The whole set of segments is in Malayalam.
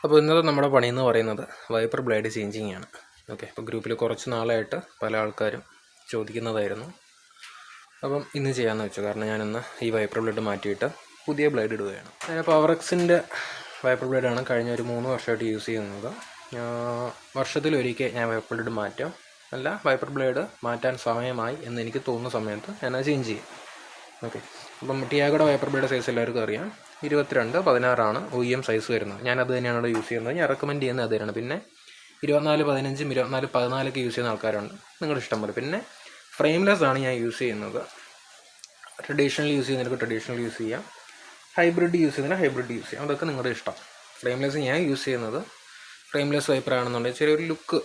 അപ്പോൾ ഇന്നത്തെ നമ്മുടെ പണി എന്ന് പറയുന്നത് വൈപ്പർ ബ്ലേഡ് ചേഞ്ചിങ് ആണ്. ഓക്കെ, അപ്പോൾ ഗ്രൂപ്പിൽ കുറച്ച് നാളായിട്ട് പല ആൾക്കാരും ചോദിക്കുന്നതായിരുന്നു. അപ്പം ഇന്ന് ചെയ്യാമെന്ന് വെച്ചു. കാരണം ഞാനിന്ന് ഈ വൈപ്പർ ബ്ലേഡ് മാറ്റിയിട്ട് പുതിയ ബ്ലേഡ് ഇടുകയാണ്. പവറക്സിൻ്റെ വൈപ്പർ ബ്ലേഡാണ് കഴിഞ്ഞ ഒരു 3 വർഷമായിട്ട് യൂസ് ചെയ്യുന്നത്. വർഷത്തിലൊരിക്കൽ ഞാൻ വൈപ്പർ ബ്ലേഡ് മാറ്റാം, അല്ല വൈപ്പർ ബ്ലേഡ് മാറ്റാൻ സമയമായി എന്ന് എനിക്ക് തോന്നുന്ന സമയത്ത് ഞാനത് ചേഞ്ച് ചെയ്യും. ഓക്കെ, അപ്പം ടിയാഗോയുടെ വൈപ്പർ ബ്ലേഡ് സൈസ് എല്ലാവർക്കും അറിയാം. 22-16 OEM സൈസ് വരുന്നത്. ഞാനത് തന്നെയാണ് ഇവിടെ യൂസ് ചെയ്യുന്നത്. ഞാൻ റെക്കമെൻഡ് ചെയ്യുന്നത് അത് തന്നെയാണ്. പിന്നെ 24-15, 24-14 യൂസ് ചെയ്യുന്ന ആൾക്കാരുണ്ട്, നിങ്ങളുടെ ഇഷ്ടം പോലെ. പിന്നെ ഫ്രെയിംലെസ് ആണ് ഞാൻ യൂസ് ചെയ്യുന്നത്. ട്രഡീഷണൽ യൂസ് ചെയ്യുന്നവർക്ക് ട്രഡീഷണൽ യൂസ് ചെയ്യാം, ഹൈബ്രിഡ് യൂസ് ചെയ്യുന്നതിന് ഹൈബ്രിഡ് യൂസ് ചെയ്യാം, അതൊക്കെ നിങ്ങളുടെ ഇഷ്ടം. ഫ്രെയിംലെസ് ഞാൻ യൂസ് ചെയ്യുന്നത് ഫ്രെയിംലെസ് വൈപ്പർ ആണെന്നുണ്ടെങ്കിൽ ചെറിയൊരു ലുക്ക്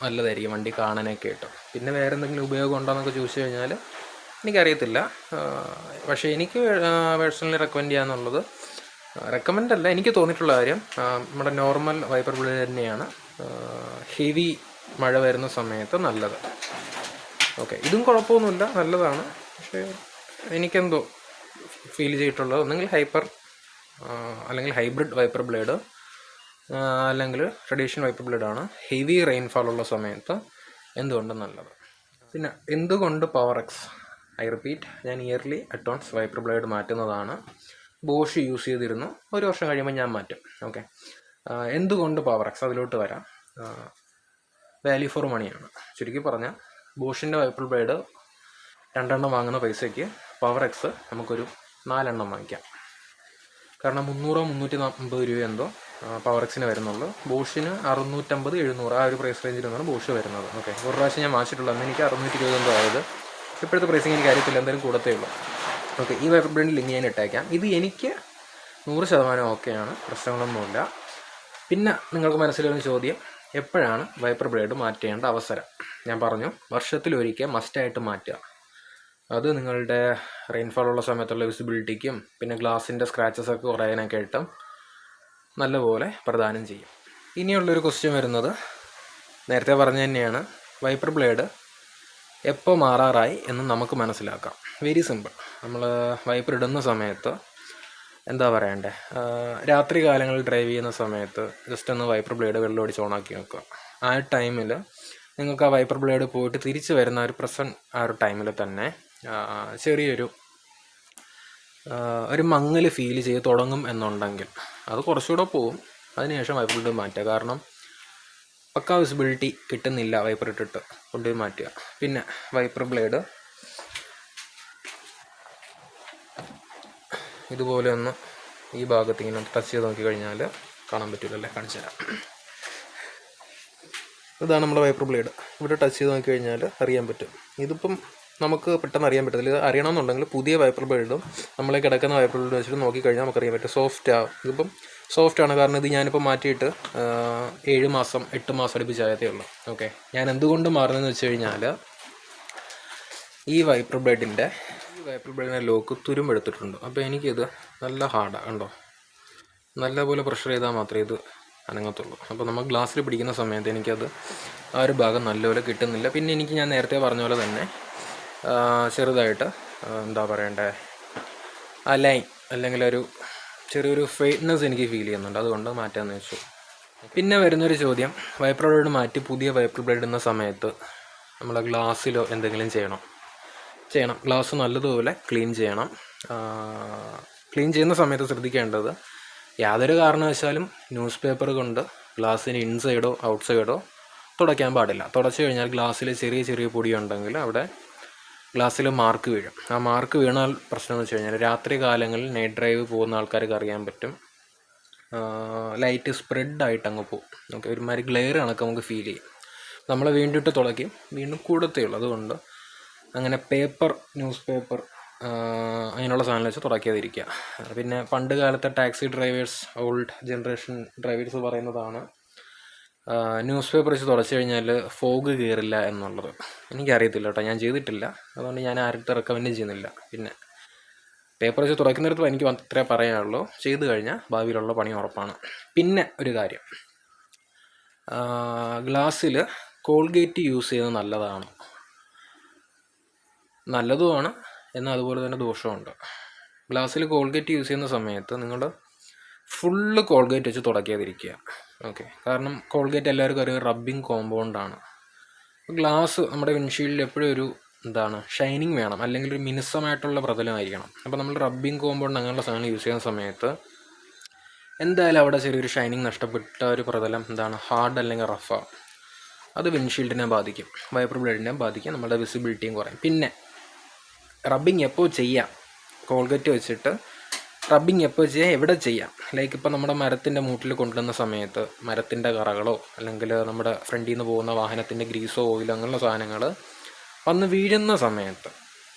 നല്ലതായിരിക്കും വണ്ടി കാണാനൊക്കെ ആയിട്ട്. പിന്നെ വേറെ എന്തെങ്കിലും ഉപയോഗം ഉണ്ടോ എന്നൊക്കെ ചോദിച്ചു കഴിഞ്ഞാൽ എനിക്കറിയത്തില്ല. പക്ഷേ എനിക്ക് പേഴ്സണലി റെക്കമെൻഡ് ചെയ്യാന്നുള്ളത്, റെക്കമെൻഡ് അല്ല, എനിക്ക് തോന്നിയിട്ടുള്ള കാര്യം നമ്മുടെ നോർമൽ വൈപ്പർ ബ്ലേഡ് തന്നെയാണ് ഹെവി മഴ വരുന്ന സമയത്ത് നല്ലത്. ഓക്കെ, ഇതും കുഴപ്പമൊന്നുമില്ല, നല്ലതാണ്. പക്ഷേ എനിക്കെന്തോ ഫീൽ ചെയ്തിട്ടുള്ളത് ഒന്നെങ്കിൽ അല്ലെങ്കിൽ ഹൈബ്രിഡ് വൈപ്പർ ബ്ലേഡ് അല്ലെങ്കിൽ ട്രഡീഷണൽ വൈപ്പർ ബ്ലേഡാണ് ഹെവി റെയിൻഫാളുള്ള സമയത്ത് എന്തുകൊണ്ടും നല്ലത്. പിന്നെ എന്തുകൊണ്ട് പവറക്സ്? ഐ റിപ്പീറ്റ്, ഞാൻ ഇയർലി അഡ്വാൻസ് വൈപ്പർ ബ്ലേഡ് മാറ്റുന്നതാണ്. ബോഷ് യൂസ് ചെയ്തിരുന്നു, 1 വർഷം കഴിയുമ്പോൾ ഞാൻ മാറ്റും. ഓക്കെ, എന്തുകൊണ്ട് പവറക്സ്? അതിലോട്ട് വരാം. വാല്യൂ ഫോർ മണിയാണ്. ചുരുക്കി പറഞ്ഞാൽ ബോഷിൻ്റെ വൈപ്പർ ബ്ലേഡ് 2 എണ്ണം വാങ്ങുന്ന പൈസയ്ക്ക് പവറക്സ് നമുക്കൊരു 4 എണ്ണം വാങ്ങിക്കാം. കാരണം 300-350 രൂപ എന്തോ പവറക്സിന് വരുന്നുള്ളൂ. ബോഷിന് 650-700 ആ ഒരു പ്രൈസ് റേഞ്ചിലാണ് ബോഷ് വരുന്നത്. ഓക്കെ, ഒരു പ്രാവശ്യം ഞാൻ വാങ്ങിച്ചിട്ടുള്ളത്, അന്ന് എനിക്ക് 620 എന്തോ ആയത്. ഇപ്പോഴത്തെ പ്രൈസിങ് എനിക്ക് അറിയത്തില്ല, എന്തായാലും കൂടത്തേ ഉള്ളൂ. ഓക്കെ, ഈ വൈപ്പർ ബ്ലേഡിൻ്റെ ലിങ്ക് ഞാൻ ഇട്ടേക്കാം. ഇത് എനിക്ക് 100% ഓക്കെയാണ്, പ്രശ്നങ്ങളൊന്നുമില്ല. പിന്നെ നിങ്ങൾക്ക് മനസ്സിലൊരു ചോദ്യം, എപ്പോഴാണ് വൈപ്പർ ബ്ലേഡ് മാറ്റേണ്ട അവസരം? ഞാൻ പറഞ്ഞു, വർഷത്തിലൊരിക്കൽ മസ്റ്റായിട്ട് മാറ്റുക. അത് നിങ്ങളുടെ റെയിൻഫാളുള്ള സമയത്തുള്ള വിസിബിലിറ്റിക്കും പിന്നെ ഗ്ലാസിൻ്റെ സ്ക്രാച്ചസൊക്കെ കുറയാനൊക്കെ ആയിട്ടും നല്ലപോലെ പ്രദാനം ചെയ്യും. ഇനിയുള്ളൊരു ക്വസ്റ്റ്യൻ വരുന്നത്, നേരത്തെ പറഞ്ഞ തന്നെയാണ്, വൈപ്പർ ബ്ലേഡ് എപ്പോൾ മാറാറായി എന്ന് നമുക്ക് മനസ്സിലാക്കാം. Very simple. നമ്മൾ വൈപ്പർ ഇടുന്ന സമയത്ത് എന്താ പറയണ്ടേ, രാത്രി കാലങ്ങളിൽ ഡ്രൈവ് ചെയ്യുന്ന സമയത്ത് ജസ്റ്റ് ഒന്ന് വൈപ്പർ ബ്ലേഡ് വെള്ളം ഒടിച്ച് ഓണാക്കി നോക്കുക. ആ ടൈമിൽ നിങ്ങൾക്ക് ആ വൈപ്പർ ബ്ലേഡ് പോയിട്ട് തിരിച്ച് വരുന്ന ആ ഒരു ടൈമിൽ തന്നെ ചെറിയൊരു മങ്ങൽ ഫീൽ ചെയ്ത് തുടങ്ങും എന്നുണ്ടെങ്കിൽ അത് കുറച്ചുകൂടെ പോവും. അതിനുശേഷം വൈപ്പർ ബ്ലേഡ് മാറ്റുക. കാരണം പക്കാ വിസിബിലിറ്റി കിട്ടുന്നില്ല വൈപ്പർ ഇട്ടിട്ട് കൊണ്ടുപോയി മാറ്റുക. പിന്നെ വൈപ്പർ ബ്ലേഡ് ഇതുപോലെ ഒന്ന് ഈ ഭാഗത്ത് ഇങ്ങനെ ടച്ച് ചെയ്ത് നോക്കിക്കഴിഞ്ഞാൽ കാണാൻ പറ്റില്ലല്ലേ, കാണിച്ചു തരാം. ഇതാണ് നമ്മുടെ വൈപ്പർ ബ്ലേഡ്. ഇവിടെ ടച്ച് ചെയ്ത് നോക്കിക്കഴിഞ്ഞാൽ അറിയാൻ പറ്റും. ഇതിപ്പം നമുക്ക് പെട്ടെന്ന് അറിയാൻ പറ്റത്തില്ല. ഇത് അറിയണമെന്നുണ്ടെങ്കിൽ പുതിയ വൈപ്പർ ബ്ലേഡും നമ്മളെ കിടക്കുന്ന വൈപ്പർ ബ്ലേഡ് വെച്ചിട്ട് നോക്കിക്കഴിഞ്ഞാൽ നമുക്കറിയാൻ പറ്റും. ഇതിപ്പം സോഫ്റ്റാണ്. കാരണം ഇത് ഞാനിപ്പോൾ മാറ്റിയിട്ട് 7 മാസം 8 മാസം അടുപ്പിച്ചായതേ ഉള്ളൂ. ഓക്കെ, ഞാൻ എന്തുകൊണ്ട് മാറുന്നതെന്ന് വെച്ച് കഴിഞ്ഞാൽ ഈ വൈപ്പർ ബ്ലേഡിൻ്റെ ലോക്ക് തുരുമ്പെടുത്തിട്ടുണ്ട്. അപ്പോൾ എനിക്കിത് നല്ല ഹാർഡാണ്, കണ്ടോ, നല്ലപോലെ പ്രഷർ ചെയ്താൽ മാത്രമേ ഇത് അനങ്ങത്തുള്ളൂ. അപ്പോൾ നമ്മൾ ഗ്ലാസ്സിൽ പിടിക്കുന്ന സമയത്ത് എനിക്കത് ആ ഒരു ഭാഗം നല്ലപോലെ കിട്ടുന്നില്ല. പിന്നെ എനിക്ക് ഞാൻ നേരത്തെ പറഞ്ഞ പോലെ തന്നെ ചെറുതായിട്ട് എന്താ പറയണ്ടേ, ആ ലൈൻ അല്ലെങ്കിൽ ചെറിയൊരു ഫെയ്റ്റ്നെസ് എനിക്ക് ഫീൽ ചെയ്യുന്നുണ്ട്. അതുകൊണ്ട് മാറ്റാമെന്ന് വെച്ചു. പിന്നെ വരുന്നൊരു ചോദ്യം, വൈപ്പർ ബ്ലേഡ് മാറ്റി പുതിയ വൈപ്പർ ബ്ലേഡ് ഇടുന്ന സമയത്ത് നമ്മൾ ഗ്ലാസ്സിലോ എന്തെങ്കിലും ചെയ്യണം. ഗ്ലാസ് നല്ലതുപോലെ ക്ലീൻ ചെയ്യണം. ക്ലീൻ ചെയ്യുന്ന സമയത്ത് ശ്രദ്ധിക്കേണ്ടത്, യാതൊരു കാരണവശാലും ന്യൂസ് പേപ്പർ കൊണ്ട് ഗ്ലാസ്സിന് ഇൻസൈഡോ ഔട്ട്സൈഡോ തുടയ്ക്കാൻ പാടില്ല. തുടച്ചു കഴിഞ്ഞാൽ ഗ്ലാസ്സിൽ ചെറിയ ചെറിയ പൊടിയുണ്ടെങ്കിൽ അവിടെ ഗ്ലാസ്സിൽ മാർക്ക് വീഴും. ആ മാർക്ക് വീണാൽ പ്രശ്നം എന്ന് വെച്ച് കഴിഞ്ഞാൽ രാത്രി കാലങ്ങളിൽ നൈറ്റ് ഡ്രൈവ് പോകുന്ന ആൾക്കാർക്ക് അറിയാൻ പറ്റും, ലൈറ്റ് സ്പ്രെഡായിട്ട് അങ്ങ് പോകും. നമുക്ക് ഒരുമാതിരി ഗ്ലെയർ കണക്ക് നമുക്ക് ഫീൽ ചെയ്യും. നമ്മൾ വീണ്ടിട്ട് തുടയ്ക്കും, വീണ്ടും കൂടത്തേ ഉള്ളൂ. അതുകൊണ്ട് അങ്ങനെ ന്യൂസ് പേപ്പർ അങ്ങനെയുള്ള സാധനം വെച്ച് തുടയ്ക്കാതിരിക്കുക. പിന്നെ പണ്ട് കാലത്തെ taxi drivers, old generation drivers പറയുന്നതാണ് ന്യൂസ് പേപ്പർ വെച്ച് തുടച്ചു കഴിഞ്ഞാൽ ഫോഗ് കയറില്ല എന്നുള്ളത്. എനിക്കറിയത്തില്ല കേട്ടോ, ഞാൻ ചെയ്തിട്ടില്ല. അതുകൊണ്ട് ഞാൻ ആരുടെ റെക്കമെൻഡ് ചെയ്യുന്നില്ല. പിന്നെ പേപ്പർ വെച്ച് തുടയ്ക്കുന്നിടത്ത് എനിക്ക് അത്രേ പറയാനുള്ളൂ. ചെയ്തു കഴിഞ്ഞാൽ ഭാവിയിലുള്ള പണി ഉറപ്പാണ്. പിന്നെ ഒരു കാര്യം, ഗ്ലാസ്സിൽ കോൾഗേറ്റ് യൂസ് ചെയ്യുന്നത് നല്ലതാണ്. നല്ലതുമാണ്, എന്നാൽ അതുപോലെ തന്നെ ദോഷമുണ്ട്. ഗ്ലാസ്സിൽ കോൾഗേറ്റ് യൂസ് ചെയ്യുന്ന സമയത്ത് നിങ്ങൾ ഫുള്ള് കോൾഗേറ്റ് വെച്ച് തുടയ്ക്കാതിരിക്കുക. ഓക്കെ, കാരണം കോൾഗേറ്റ് എല്ലാവർക്കും ഒരു റബ്ബിങ് കോമ്പൗണ്ടാണ്. ഗ്ലാസ് നമ്മുടെ വിൻഷീൽഡിൽ എപ്പോഴും ഒരു ഷൈനിങ് വേണം, അല്ലെങ്കിൽ ഒരു മിനുസമായിട്ടുള്ള പ്രതലമായിരിക്കണം. അപ്പോൾ നമ്മൾ റബ്ബിങ് കോമ്പൗണ്ട് അങ്ങനെയുള്ള സാധനങ്ങൾ യൂസ് ചെയ്യുന്ന സമയത്ത് എന്തായാലും അവിടെ ചെറിയൊരു ഷൈനിങ് നഷ്ടപ്പെട്ട ഒരു പ്രതലം ഹാർഡ് അല്ലെങ്കിൽ റഫാണ്. അത് വിൻഷീൽഡിനെ ബാധിക്കും, വൈപ്പർ ബ്ലേഡിനെ ബാധിക്കും, നമ്മുടെ വിസിബിലിറ്റിയും കുറയും. പിന്നെ റബ്ബിങ് എപ്പോൾ ചെയ്യാം? കോൾഗേറ്റ് വെച്ചിട്ട് റബ്ബിങ് എപ്പോൾ ചെയ്യാം, എവിടെ ചെയ്യാം? ലൈക്ക് ഇപ്പോൾ നമ്മുടെ മരത്തിൻ്റെ മൂട്ടിൽ കൊണ്ടുവന്ന സമയത്ത് മരത്തിൻ്റെ കറകളോ അല്ലെങ്കിൽ നമ്മുടെ ഫ്രണ്ടിൽ നിന്ന് പോകുന്ന വാഹനത്തിൻ്റെ ഗ്രീസോ ഓയിലോ അങ്ങനെയുള്ള സാധനങ്ങൾ വന്ന് വീഴുന്ന സമയത്ത്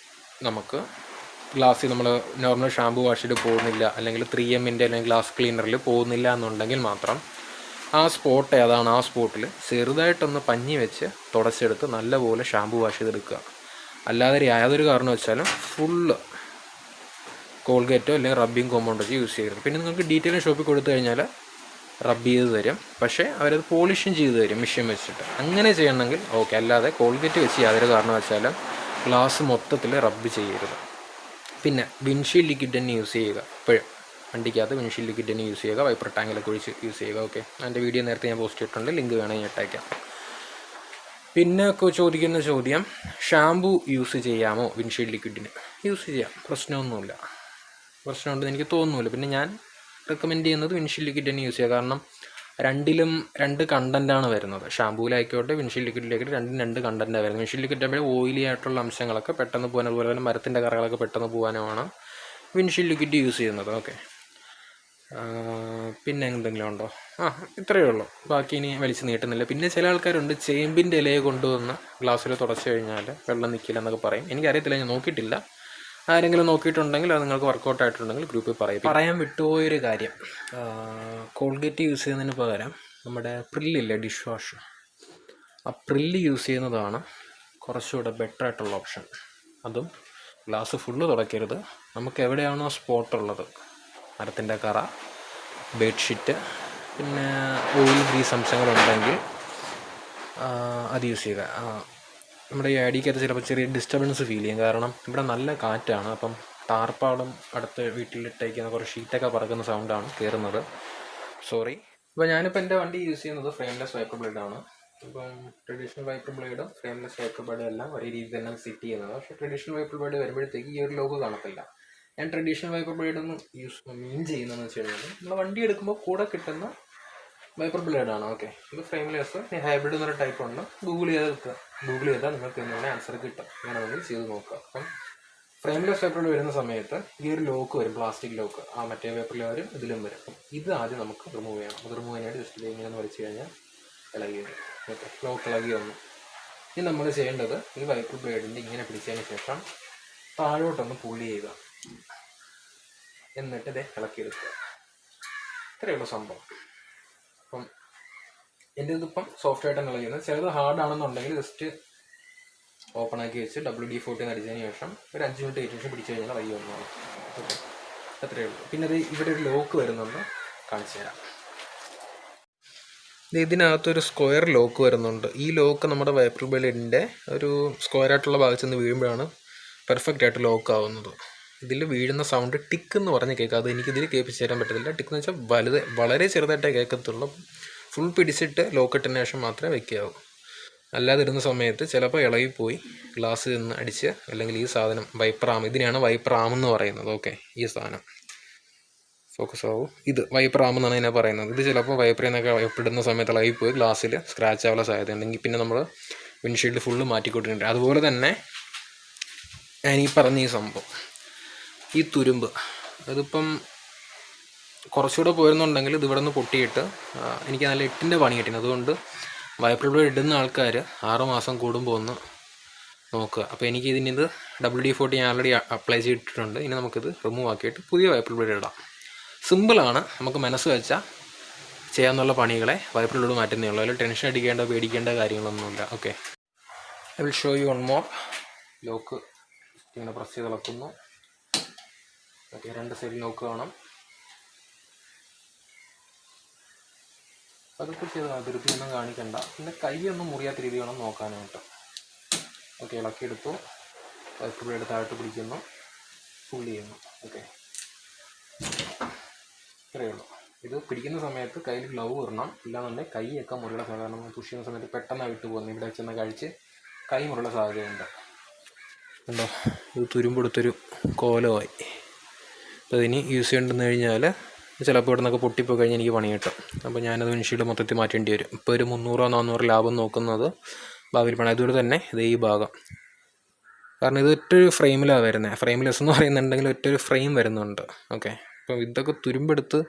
നമുക്ക് ഗ്ലാസ്സിൽ നമ്മൾ നോർമൽ ഷാമ്പു വാഷിൽ പോകുന്നില്ല, അല്ലെങ്കിൽ 3M അല്ലെങ്കിൽ ഗ്ലാസ് ക്ലീനറിൽ പോകുന്നില്ല എന്നുണ്ടെങ്കിൽ മാത്രം ആ സ്പോട്ട് ഏതാണ്, ആ സ്പോട്ടിൽ ചെറുതായിട്ടൊന്ന് പഞ്ഞി വെച്ച് തുടച്ചെടുത്ത് നല്ലപോലെ ഷാമ്പു വാഷ് ചെയ്തെടുക്കുക. അല്ലാതെ യാതൊരു കാരണം വെച്ചാലും ഫുള്ള് കോൾഗേറ്റോ അല്ലെങ്കിൽ റബ്ബിങ് കോമ്പൗണ്ട് വെച്ച് യൂസ് ചെയ്യരുത്. പിന്നെ നിങ്ങൾക്ക് ഡീറ്റെയിലും ഷോപ്പിൽ കൊടുത്തു കഴിഞ്ഞാൽ റബ്ബ് ചെയ്ത് തരും, പക്ഷേ അവരത് പോളിഷും ചെയ്ത് തരും മെഷീൻ വെച്ചിട്ട്. അങ്ങനെ ചെയ്യണമെങ്കിൽ ഓക്കെ, അല്ലാതെ കോൾഗേറ്റ് വെച്ച് യാതൊരു കാരണം വെച്ചാലും ഗ്ലാസ് മൊത്തത്തിൽ റബ്ബ് ചെയ്യരുത്. പിന്നെ വിൻഷീൽഡ് ലിക്വിഡ് തന്നെ യൂസ് ചെയ്യുക. എപ്പോഴും വണ്ടിക്കകത്ത് വിൻഷീൽഡ് ലിക്വിഡ് തന്നെ യൂസ് ചെയ്യുക, വൈപ്പർ ടാങ്കിലൊക്കെ ഒഴിച്ച് യൂസ് ചെയ്യുക. ഓക്കെ, അതിൻ്റെ വീഡിയോ നേരത്തെ ഞാൻ പോസ്റ്റ് ചെയ്തിട്ടുണ്ട്, ലിങ്ക് വേണമെങ്കിൽ ഇട്ടേക്കാം. പിന്നെ ചോദിക്കുന്ന ചോദ്യം, ഷാമ്പു യൂസ് ചെയ്യാമോ വിൻഷീൽഡ് ലിക്വിഡിന്? യൂസ് ചെയ്യാം, പ്രശ്നമൊന്നുമില്ല. പ്രശ്നമുണ്ടെന്ന് എനിക്ക് തോന്നുന്നില്ല. പിന്നെ ഞാൻ റെക്കമെൻഡ് ചെയ്യുന്നത് വിൻഷീൽഡ് ലിക്വിഡ് തന്നെ യൂസ് ചെയ്യുക. കാരണം രണ്ടിലും 2 കണ്ടൻറ്റാണ് വരുന്നത്. ഷാമ്പൂലായിക്കോട്ടെ വിൻഷീൽഡ് ലിക്വിഡിലേക്കോട്ടെ രണ്ടും 2 കണ്ടൻറ്റാണ് വരുന്നത്. വിൻഷീൽഡ് ലിക്വിഡ് ആകുമ്പോൾ ഓയിലി ആയിട്ടുള്ള അംശങ്ങളൊക്കെ പെട്ടെന്ന് പോകാൻ, അതുപോലെ തന്നെ മരത്തിൻ്റെ കറകളൊക്കെ പെട്ടെന്ന് പോകാനുമാണ് വിൻഷീൽഡ് ലിക്വിഡ് യൂസ് ചെയ്യുന്നത്. ഓക്കെ, പിന്നെ എന്തെങ്കിലും ഉണ്ടോ? ഇത്രയേ ഉള്ളൂ. ബാക്കി ഇനി വലിച്ചു നീട്ടുന്നില്ല. പിന്നെ ചില ആൾക്കാരുണ്ട് ചേമ്പിൻ്റെ ഇലയെ കൊണ്ടുവന്ന് ഗ്ലാസ്സിൽ തുടച്ച് കഴിഞ്ഞാൽ വെള്ളം നിൽക്കില്ല എന്നൊക്കെ പറയും. എനിക്കറിയത്തില്ല, ഞാൻ നോക്കിയിട്ടില്ല. ആരെങ്കിലും നോക്കിയിട്ടുണ്ടെങ്കിൽ അത് നിങ്ങൾക്ക് വർക്കൗട്ട് ആയിട്ടുണ്ടെങ്കിൽ ഗ്രൂപ്പിൽ പറയാൻ വിട്ടുപോയൊരു കാര്യം, കോൾഗേറ്റ് യൂസ് ചെയ്യുന്നതിന് പകരം നമ്മുടെ പ്രില്ലില്ലേ, ഡിഷ് വാഷ്, ആ പ്രില്ല് യൂസ് ചെയ്യുന്നതാണ് കുറച്ചുകൂടെ ബെറ്റർ ആയിട്ടുള്ള ഓപ്ഷൻ. അതും ഗ്ലാസ് ഫുള്ള് തുടയ്ക്കരുത്. നമുക്ക് എവിടെയാണോ സ്പോട്ടുള്ളത്, മരത്തിൻ്റെ കറ, ബെഡ്ഷീറ്റ്, പിന്നെ ഓയിൽ ഗ്രീസ് അംശങ്ങളുണ്ടെങ്കിൽ അത് യൂസ് ചെയ്യുക. നമ്മുടെ ഈ അടിക്കകത്ത് ചിലപ്പോൾ ചെറിയ ഡിസ്റ്റർബൻസ് ഫീൽ ചെയ്യും, കാരണം ഇവിടെ നല്ല കാറ്റാണ്. അപ്പം ടാർപ്പാടും അടുത്ത് വീട്ടിലിട്ടേക്കുന്ന കുറേ ഷീറ്റൊക്കെ പറക്കുന്ന സൗണ്ടാണ് കയറുന്നത്, സോറി. അപ്പോൾ ഞാനിപ്പോൾ എൻ്റെ വണ്ടി യൂസ് ചെയ്യുന്നത് ഫ്രെയിംലെസ് വൈപ്പർ ബ്ലേഡാണ്. ഇപ്പം ട്രഡീഷണൽ വൈപ്പർ ബ്ലേഡും ഫ്രെയിംലെസ് വൈപ്പർ ബ്ലേഡും എല്ലാം ഒരേ രീതിയിൽ തന്നെ സെറ്റ് ചെയ്യുന്നത്. പക്ഷേ ട്രഡീഷണൽ വൈപ്പർ ബ്ലേഡ് വരുമ്പോഴത്തേക്ക് ഈ ഒരു ലോഗോ കാണത്തില്ല. ഞാൻ ട്രഡീഷണൽ വൈപ്പർ ബ്ലേഡൊന്ന് മീൻ ചെയ്യുന്നതെന്ന് വെച്ച് കഴിഞ്ഞാൽ നമ്മൾ വണ്ടി എടുക്കുമ്പോൾ കൂടെ കിട്ടുന്ന വൈപ്പർ ബ്ലേഡാണ്. ഓക്കെ, ഇത് ഫ്രെയിംലെസ് ഹൈബ്രിഡ് എന്നൊരു ടൈപ്പ് ഉണ്ട്. ഗൂഗിൾ ചെയ്താൽ നിങ്ങൾക്ക് ഇതിനുള്ള ആൻസർ കിട്ടും. വേണമെങ്കിൽ ചെയ്ത് നോക്കുക. അപ്പം ഫ്രെയിംലെസ് വൈപ്പർ ബ്ലേഡ് വരുന്ന സമയത്ത് ഈ ഒരു ലോക്ക് വരും, പ്ലാസ്റ്റിക് ലോക്ക്. ആ മറ്റേ പേപ്പറിൽ വരും, ഇതിലും വരും. അപ്പം ഇത് ആദ്യം നമുക്ക് റിമൂവ് ചെയ്യണം. അത് റിമൂവ് ചെയ്യാനായിട്ട് ജസ്റ്റ് ഇങ്ങനെ ഒന്ന് വലിച്ചു കഴിഞ്ഞാൽ ഇളകി വരും. ഓക്കെ, ലോക്ക് ഇളകി വന്നു. ഇനി നമ്മൾ ചെയ്യേണ്ടത് ഈ വൈപ്പർ ബ്ലേഡിൻ്റെ ഇങ്ങനെ പിടിച്ചതിന് ശേഷം താഴോട്ടൊന്ന് പുള്ളി ചെയ്യുക, എന്നിട്ട് ഇത് ഇളക്കിയെടുക്കുക. ഇത്രയുള്ള സംഭവം. അപ്പം എൻ്റെ ഇതിപ്പം സോഫ്റ്റ് ആയിട്ടാണ് ഇളകിയത്. ചിലത് ഹാർഡാണെന്നുണ്ടെങ്കിൽ ജസ്റ്റ് ഓപ്പൺ ആക്കി വെച്ച് WD-40 അടിച്ചതിന് ശേഷം ഒരു 5 മിനിറ്റ് ശേഷം പിടിച്ചു കഴിഞ്ഞാൽ ഇളകി വന്നതാണ്. ഓക്കെ, അത്രയേ ഉള്ളൂ. പിന്നെ അത് ഇവിടെ ഒരു ലോക്ക് വരുന്നുണ്ട്, കാണിച്ചു തരാം. ഇതിനകത്തൊരു സ്ക്വയർ ലോക്ക് വരുന്നുണ്ട്. ഈ ലോക്ക് നമ്മുടെ വൈപ്പർ ബ്ലേഡിൻ്റെ ഒരു സ്ക്വയറായിട്ടുള്ള ഭാഗത്ത് നിന്ന് വീഴുമ്പോഴാണ് പെർഫെക്റ്റ് ആയിട്ട് ലോക്ക് ആവുന്നത്. ഇതിൽ വീഴുന്ന സൗണ്ട് ടിക്ക് എന്ന് പറഞ്ഞ് കേൾക്കുക. അത് എനിക്കിതിൽ കേൾപ്പിച്ച് തരാൻ പറ്റത്തില്ല. ടിക്ക് എന്ന് വെച്ചാൽ വളരെ ചെറുതായിട്ടേ കേൾക്കത്തുള്ളൂ. ഫുൾ പിടിച്ചിട്ട് ലോക്കിട്ടതിന് ശേഷം മാത്രമേ വയ്ക്കാവൂ. അല്ലാതെ ഇരുന്ന സമയത്ത് ചിലപ്പോൾ ഇളകിപ്പോയി ഗ്ലാസ് നിന്ന് അടിച്ച്, അല്ലെങ്കിൽ ഈ സാധനം വൈപ്പർ ആം, ഇതിനെയാണ് വൈപ്പർ ആം എന്ന് പറയുന്നത്. ഓക്കെ, ഈ സാധനം ഫോക്കസ് ആവും. ഇത് വൈപ്പർ ആം എന്നാണ് ഇതിനെ പറയുന്നത്. ഇത് ചിലപ്പോൾ വൈപ്പറിൽ നിന്നൊക്കെ ഇടുന്ന സമയത്ത് ഇളകിപ്പോയി ഗ്ലാസ്സിൽ സ്ക്രാച്ച് ആവാനുള്ള സാധ്യത ഉണ്ടെങ്കിൽ പിന്നെ നമ്മൾ വിൻഷീൽഡ് ഫുള്ള് മാറ്റിക്കൊണ്ടിട്ടുണ്ട്. അതുപോലെ തന്നെ ഞാൻ ഈ പറഞ്ഞ ഈ സംഭവം, ഈ തുരുമ്പ്, അതിപ്പം കുറച്ചുകൂടെ പോയിരുന്നുണ്ടെങ്കിൽ ഇത് ഇവിടെ നിന്ന് പൊട്ടിയിട്ട് എനിക്ക് നല്ല 8ൻ്റെ പണി കിട്ടിയത്. അതുകൊണ്ട് വൈപ്പർ ബ്ലേഡ് ഇടുന്ന ആൾക്കാർ 6 മാസം കൂടുമ്പോൾ ഒന്ന് നോക്കുക. അപ്പോൾ എനിക്ക് ഇതിനിത് WD-40 ഞാൻ ആൾറെഡി അപ്ലൈ ചെയ്തിട്ടുണ്ട്. ഇനി നമുക്കിത് റിമൂവ് ആക്കിയിട്ട് പുതിയ വൈപ്പർ ബ്ലേഡ് ഇടാം. സിമ്പിളാണ്, നമുക്ക് മനസ്സ് വെച്ചാൽ ചെയ്യാമെന്നുള്ള പണികളെ വൈപ്പർ ബ്ലേഡ് മാറ്റുന്നേ ഉള്ളൂ. അതിൽ ടെൻഷൻ അടിക്കേണ്ട പേടിക്കേണ്ട കാര്യങ്ങളൊന്നുമില്ല. Okay, I will show you one more. Lock ഇങ്ങനെ പ്രസ് ചെയ്ത് ഇളക്കുന്നു. ഓക്കെ, 2 സൈഡിൽ ലോക്ക് കാണാം. അതൊക്കെ ചെയ്ത് അതിർത്തിയൊന്നും കാണിക്കണ്ട. പിന്നെ കൈയൊന്നും മുറിയാത്ത രീതി വേണം നോക്കാനായിട്ട്. ഓക്കെ, ഇളക്കിയെടുത്തു. വൈപ്പർ ബ്ലേഡ് താഴോട്ട് പിടിക്കുന്നു, പുള്ളി ചെയ്യുന്നു. ഓക്കെ, ഇത്രയേ ഉള്ളൂ. ഇത് പിടിക്കുന്ന സമയത്ത് കയ്യിൽ ഗ്ലൗ ഇടണം, ഇല്ലാന്നുണ്ടെങ്കിൽ കൈയൊക്കെ മുറിയുടെ സാധാരണ പുഷ് ചെയ്യുന്ന സമയത്ത് പെട്ടെന്ന് വിട്ടു പോകുന്നു, ഇവിടെ വെച്ചെന്ന് കഴിച്ച് കൈ മുറിയുള്ള സാധ്യതയുണ്ട്. ഉണ്ടോ, ഇത് തുരുമ്പെടുത്തൊരു കോലമായി. അപ്പോൾ ഇതിന് യൂസ് ചെയ്യേണ്ടെന്ന് കഴിഞ്ഞാൽ ചിലപ്പോൾ ഇവിടെ നിന്നൊക്കെ പൊട്ടിപ്പോയി കഴിഞ്ഞാൽ എനിക്ക് പണി കിട്ടും. അപ്പോൾ ഞാനത് വിൻഷീൽഡ് മൊത്തത്തിൽ മാറ്റേണ്ടി വരും. ഇപ്പോൾ ഒരു 300-400 ലാഭം നോക്കുന്നത് ഭാവിയിൽ പണം. അതുകൊണ്ട് തന്നെ ഇത് ഈ ഭാഗം, കാരണം ഇത് ഒറ്റൊരു ഫ്രെയിമിലാണ് വരുന്നത്. ഫ്രെയിംലെസ് എന്ന് പറയുന്നുണ്ടെങ്കിൽ ഒറ്റൊരു ഫ്രെയിം വരുന്നുണ്ട്. ഓക്കെ, അപ്പോൾ ഇതൊക്കെ തുരുമ്പെടുത്ത്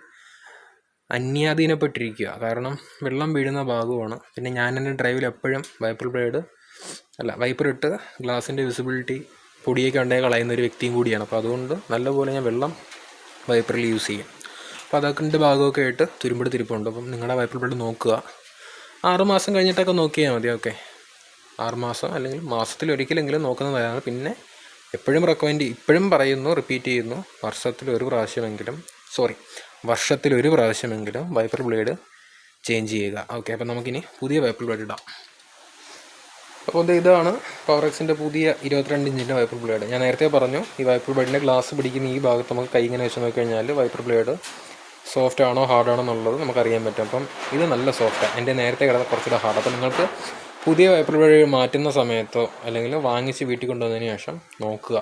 അന്യാധീനപ്പെട്ടിരിക്കുക. കാരണം വെള്ളം വീഴുന്ന ഭാഗമാണ്. പിന്നെ ഞാൻ എൻ്റെ ഡ്രൈവിൽ എപ്പോഴും വൈപ്പർ ഇട്ട് ഗ്ലാസിൻ്റെ വിസിബിലിറ്റി പൊടിയൊക്കെ ഉണ്ടെങ്കിൽ കളയുന്ന ഒരു വ്യക്തിയും കൂടിയാണ്. അപ്പോൾ അതുകൊണ്ട് നല്ലപോലെ ഞാൻ വെള്ളം വൈപ്പറിൽ യൂസ് ചെയ്യും. അപ്പോൾ അതൊക്കെ ഭാഗമൊക്കെ ആയിട്ട് തുരുമ്പെടുത്തിരിപ്പുണ്ട്. അപ്പം നിങ്ങളുടെ വൈപ്പർ ബ്ലേഡ് നോക്കുക, 6 മാസം കഴിഞ്ഞിട്ടൊക്കെ നോക്കിയാൽ മതി. ഓക്കെ, 6 മാസം അല്ലെങ്കിൽ മാസത്തിലൊരിക്കലെങ്കിലും നോക്കുന്നതാണ്. പിന്നെ എപ്പോഴും ഇപ്പോഴും പറയുന്നു, റിപ്പീറ്റ് ചെയ്യുന്നു, വർഷത്തിലൊരു പ്രാവശ്യമെങ്കിലും വൈപ്പർ ബ്ലേഡ് ചേഞ്ച് ചെയ്യുക. ഓക്കെ, അപ്പോൾ നമുക്കിനി പുതിയ വൈപ്പർ ബ്ലേഡ് ഇടാം. അപ്പോൾ ഇതാണ് പവറെക്സിൻ്റെ പുതിയ 22 ഇഞ്ചിൻ്റെ വൈപ്പർ ബ്ലേഡ്. ഞാൻ നേരത്തെ പറഞ്ഞു, ഈ വൈപ്പർ ബ്ലേഡിൻ്റെ ഗ്ലാസ് പിടിക്കുന്ന ഈ ഭാഗത്ത് നമുക്ക് കൈ ഇങ്ങനെ വെച്ച് നോക്കിക്കഴിഞ്ഞാൽ വൈപ്പർ ബ്ലേഡ് സോഫ്റ്റ് ആണോ ഹാർഡാണോ എന്നുള്ളത് നമുക്കറിയാൻ പറ്റും. അപ്പം ഇത് നല്ല സോഫ്റ്റാണ്, എൻ്റെ നേരത്തെ കിടന്ന കുറച്ചുകൂടെ ഹാർഡ്. അപ്പോൾ നിങ്ങൾക്ക് പുതിയ വൈപ്പർ ബ്ലേഡ് മാറ്റുന്ന സമയത്തോ അല്ലെങ്കിൽ വാങ്ങിച്ച് വീട്ടിൽ കൊണ്ടുവന്നതിന് ശേഷം നോക്കുക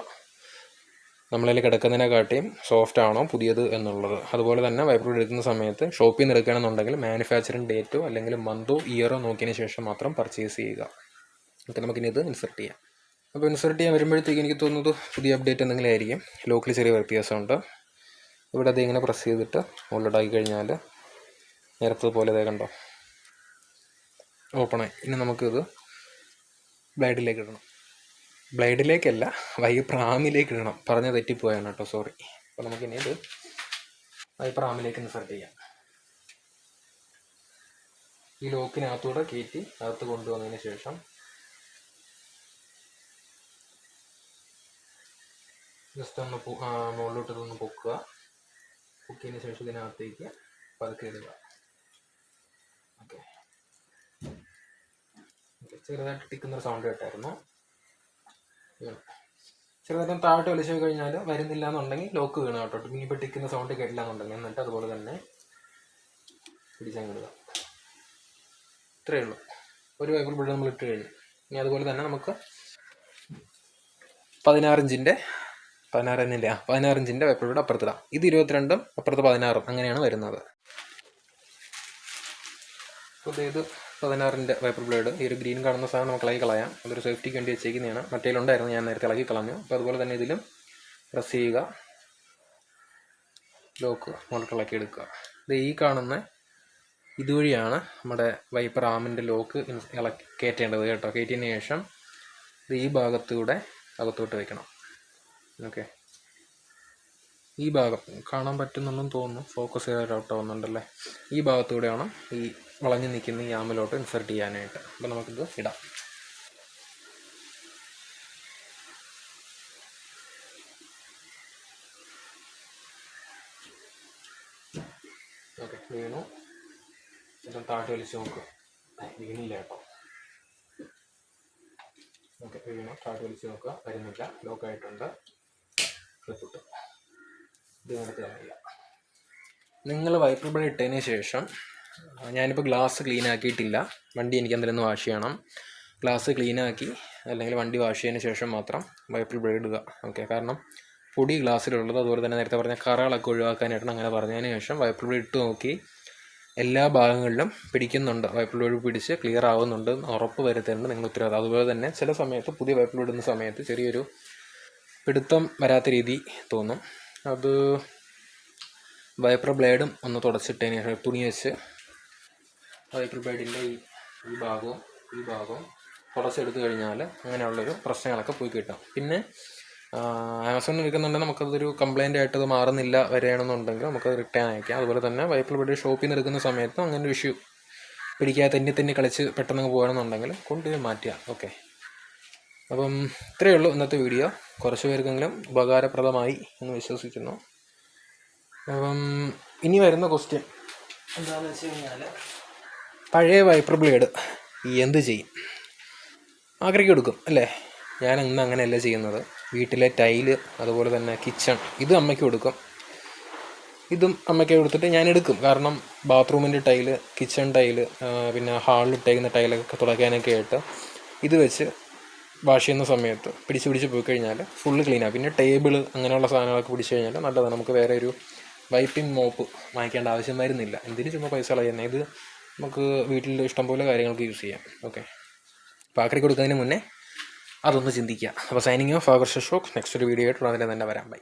നമ്മളതിൽ കിടക്കുന്നതിനെക്കാട്ടിയും സോഫ്റ്റ് ആണോ പുതിയത് എന്നുള്ളത്. അതുപോലെ തന്നെ വൈപ്പർ ബ്ലേഡ് എടുക്കുന്ന സമയത്ത് ഷോപ്പിൽ നിന്ന് എടുക്കുകയാണെന്നുണ്ടെങ്കിൽ മാനുഫാക്ചറിങ് ഡേറ്റോ അല്ലെങ്കിൽ മന്തോ ഇയറോ നോക്കിയതിന് ശേഷം മാത്രം പർച്ചേസ് ചെയ്യുക. ഓക്കെ, നമുക്കിനി ഇത് ഇൻസെർട്ട് ചെയ്യാം. അപ്പോൾ ഇൻസെർട്ട് ചെയ്യാൻ വരുമ്പോഴത്തേക്ക് എനിക്ക് തോന്നുന്നത് പുതിയ അപ്ഡേറ്റ് എന്തെങ്കിലും ആയിരിക്കും. ലോക്കിൽ ചെറിയ വ്യത്യാസമുണ്ട്. ഇവിടെ അത് ഇങ്ങനെ പ്രസ് ചെയ്തിട്ട് മുകളിലോട്ടാക്കി കഴിഞ്ഞാൽ നേരത്തെ പോലെ അതേ കണ്ടോ ഓപ്പണായി. ഇനി നമുക്കിത് ബ്ലേഡിലേക്ക് ഇടണം. ബ്ലേഡിലേക്കല്ല, വൈപ്പർ ആമിലേക്ക് ഇടണം. പറഞ്ഞ് തെറ്റിപ്പോയാണ് കേട്ടോ, സോറി. അപ്പോൾ നമുക്കിനി ഇത് വൈപ്പർ ആമിലേക്ക് ഇൻസെർട്ട് ചെയ്യാം. ഈ ലോക്കിനകത്തൂടെ കയറ്റി അകത്ത് കൊണ്ടുവന്നതിന് ശേഷം ജസ്റ്റ് ഒന്ന് മുകളിലോട്ടൊന്ന് പൊക്കുക. പൊക്കിയതിന് ശേഷം ഇതിനകത്തേക്ക് പതുക്കെ ഇടുക. ഓക്കെ, ചെറുതായിട്ട് ടിക്കുന്നൊരു സൗണ്ട് കേട്ടായിരുന്നു. ചെറുതായിട്ട് താഴോട്ട് വലിച്ചു കഴിഞ്ഞാൽ വരുന്നില്ല എന്നുണ്ടെങ്കിൽ ലോക്ക് വീണു കേട്ടോ. ഇനിയിപ്പോൾ ടിക്കുന്ന സൗണ്ട് കേട്ടില്ല എന്നുണ്ടെങ്കിൽ എന്നിട്ട് അതുപോലെ തന്നെ പിടിച്ചങ്ങിടുക. ഇത്രയേ ഉള്ളൂ. ഒരു വൈപ്പർ ബ്ലേഡ് നമ്മൾ ഇട്ട് കഴിഞ്ഞു. ഇനി അതുപോലെ തന്നെ നമുക്ക് 16 ഇഞ്ചിൻ്റെ വൈപ്പർ ബ്ലേഡ് അപ്പുറത്തിടാം. ഇത് 22 അപ്പുറത്ത് 16, അങ്ങനെയാണ് വരുന്നത്. അപ്പോൾ ഇത് 16 വൈപ്പർ ബ്ലേഡ്. ഈ ഒരു ഗ്രീൻ കാണുന്ന സാധനം നമുക്ക് ഇളകി കളയാം. അതൊരു സേഫ്റ്റിക്ക് വേണ്ടി വെച്ചേക്കുന്നതാണ്. മറ്റേലുണ്ടായിരുന്നു, ഞാൻ നേരത്തെ ഇളകി കളഞ്ഞു. അപ്പോൾ അതുപോലെ തന്നെ ഇതിലും പ്രസ് ചെയ്യുക, ലോക്ക് മുകളിൽ ഇളക്കി എടുക്കുക. ഇത് ഈ കാണുന്ന ഇതുവഴിയാണ് നമ്മുടെ വൈപ്പർ ആമിൻ്റെ ലോക്ക് കയറ്റേണ്ടത് കേട്ടോ. കയറ്റിയതിന് ശേഷം ഇത് ഈ ഭാഗത്തൂടെ അകത്തോട്ട് വയ്ക്കണം. ഓക്കെ, ഈ ഭാഗം കാണാൻ പറ്റുന്നുണ്ടെന്ന് തോന്നുന്നു, ഫോക്കസ് ചെയ്തിട്ട് വന്നിട്ടുണ്ടല്ലേ. ഈ ഭാഗത്തൂടെയാണ് ഈ വളഞ്ഞു നിൽക്കുന്ന ഈ ആമിലോട്ട് ഇൻസെർട്ട് ചെയ്യാനായിട്ട്. അപ്പോൾ നമുക്കിത് ഇടാം. ഓക്കെ, വീണു. താഴ്ത്തി വലിച്ച് നോക്കുക. വീണില്ല കേട്ടോ. ഓക്കെ, വീണു. താഴ്ത്തി വലിച്ച് നോക്കുക, വരുന്നില്ല, ലോക്കായിട്ടുണ്ട്. ക്ലിപ്പിട്ടു. ഇത് നേരത്തെ അറിയില്ല. നിങ്ങൾ വൈപ്പർ ബ്ലേഡ് ഇട്ടതിന് ശേഷം, ഞാനിപ്പോൾ ഗ്ലാസ് ക്ലീൻ ആക്കിയിട്ടില്ല, വണ്ടി എനിക്ക് എന്തെങ്കിലും വാഷ് ചെയ്യണം. ഗ്ലാസ് ക്ലീനാക്കി അല്ലെങ്കിൽ വണ്ടി വാഷ് ചെയ്തതിന് ശേഷം മാത്രം വൈപ്പർ ബ്ലേഡ് ഇടുക. ഓക്കെ, കാരണം പൊടി ഗ്ലാസ്സിലുള്ളത്, അതുപോലെ തന്നെ നേരത്തെ പറഞ്ഞ കറകളൊക്കെ ഒഴിവാക്കാനായിട്ടാണ് അങ്ങനെ പറഞ്ഞതിന് ശേഷം വൈപ്പർ ബ്ലേഡ് ഇട്ട് നോക്കി എല്ലാ ഭാഗങ്ങളിലും പിടിക്കുന്നുണ്ട്, വൈപ്പർ ബ്ലേഡ് പിടിച്ച് ക്ലിയർ ആവുന്നുണ്ട് ഉറപ്പ് വരുത്തേണ്ടത് നിങ്ങൾ ഉത്തരവാദിത്തം. അതുപോലെ തന്നെ ചില സമയത്ത് പുതിയ വൈപ്പർ ബ്ലേഡ് ഇടുന്ന സമയത്ത് ചെറിയൊരു പിടുത്തം വരാത്ത രീതി തോന്നും. അത് വൈപ്പർ ബ്ലേഡും ഒന്ന് തുടച്ചിട്ടതിന് ശേഷം തുണി വെച്ച് വൈപ്പർ ബ്ലേഡിൻ്റെ ഈ ഭാഗവും തുടച്ചെടുത്ത് കഴിഞ്ഞാൽ അങ്ങനെയുള്ളൊരു പ്രശ്നങ്ങളൊക്കെ പോയി കിട്ടും. പിന്നെ ആമസോണിൽ വിൽക്കുന്നുണ്ടെങ്കിൽ നമുക്കതൊരു കംപ്ലയിൻ്റ് ആയിട്ട് അത് മാറുന്നില്ല വരികയാണെന്നുണ്ടെങ്കിൽ നമുക്കത് റിട്ടേൺ അയക്കാം. അതുപോലെ തന്നെ വൈപ്പർ ബ്ലേഡ് ഷോപ്പിൽ നിന്ന് എടുക്കുന്ന സമയത്ത് അങ്ങനെ ഒരു ഇഷ്യൂ പിടിക്കാതെ തെന്നി കളിച്ച് പെട്ടെന്ന് പോകുകയാണെന്നുണ്ടെങ്കിൽ കൊണ്ടുപോയി മാറ്റുക. ഓക്കെ, അപ്പം ഇത്രയേ ഉള്ളൂ ഇന്നത്തെ വീഡിയോ. കുറച്ച് പേർക്കെങ്കിലും ഉപകാരപ്രദമായി എന്ന് വിശ്വസിക്കുന്നു. അപ്പം ഇനി വരുന്ന ക്വസ്റ്റ്യൻ എന്താണെന്ന് വെച്ച് കഴിഞ്ഞാൽ, പഴയ വൈപ്പർ ബ്ലേഡ് എന്ത് ചെയ്യും? ആക്രിക്ക് കൊടുക്കും അല്ലേ? ഞാൻ ഇന്ന് അങ്ങനെയല്ല ചെയ്യുന്നത്. വീട്ടിലെ ടൈല്, അതുപോലെ തന്നെ കിച്ചൺ, ഇത് അമ്മയ്ക്ക് കൊടുക്കും. ഇതും അമ്മയ്ക്ക് കൊടുത്തിട്ട് ഞാൻ എടുക്കും. കാരണം ബാത്റൂമിൻ്റെ ടൈല്, കിച്ചൺ ടൈല്, പിന്നെ ഹാളിൽ ഇട്ടേക്കുന്ന ടൈലൊക്കെ തുടയ്ക്കാനൊക്കെ ആയിട്ട് ഇത് വെച്ച് വാഷ് ചെയ്യുന്ന സമയത്ത് പിടിച്ച് പോയി കഴിഞ്ഞാൽ ഫുള്ള് ക്ലീനാണ്. പിന്നെ ടേബിള് അങ്ങനെയുള്ള സാധനങ്ങളൊക്കെ പിടിച്ച് കഴിഞ്ഞാൽ നല്ലതാണ്. നമുക്ക് വേറെ ഒരു വൈപ്പിംഗ് മോപ്പ് വാങ്ങിക്കേണ്ട ആവശ്യം വരുന്നില്ല. എന്തിനും ചുമ്മാ പൈസ കളയുന്നത്. ഇത് നമുക്ക് വീട്ടിൽ ഇഷ്ടംപോലെ കാര്യങ്ങൾക്ക് യൂസ് ചെയ്യാം. ഓക്കെ, അപ്പോൾ ആക്രി കൊടുക്കുന്നതിന് മുന്നേ അതൊന്ന് ചിന്തിക്കുക. അപ്പോൾ സൈനിങ് ഓഫ് ആകർഷ ഷോക്ക്. നെക്സ്റ്റ് ഒരു വീഡിയോ ആയിട്ട് അതിൽ തന്നെ വരാം. ബൈ.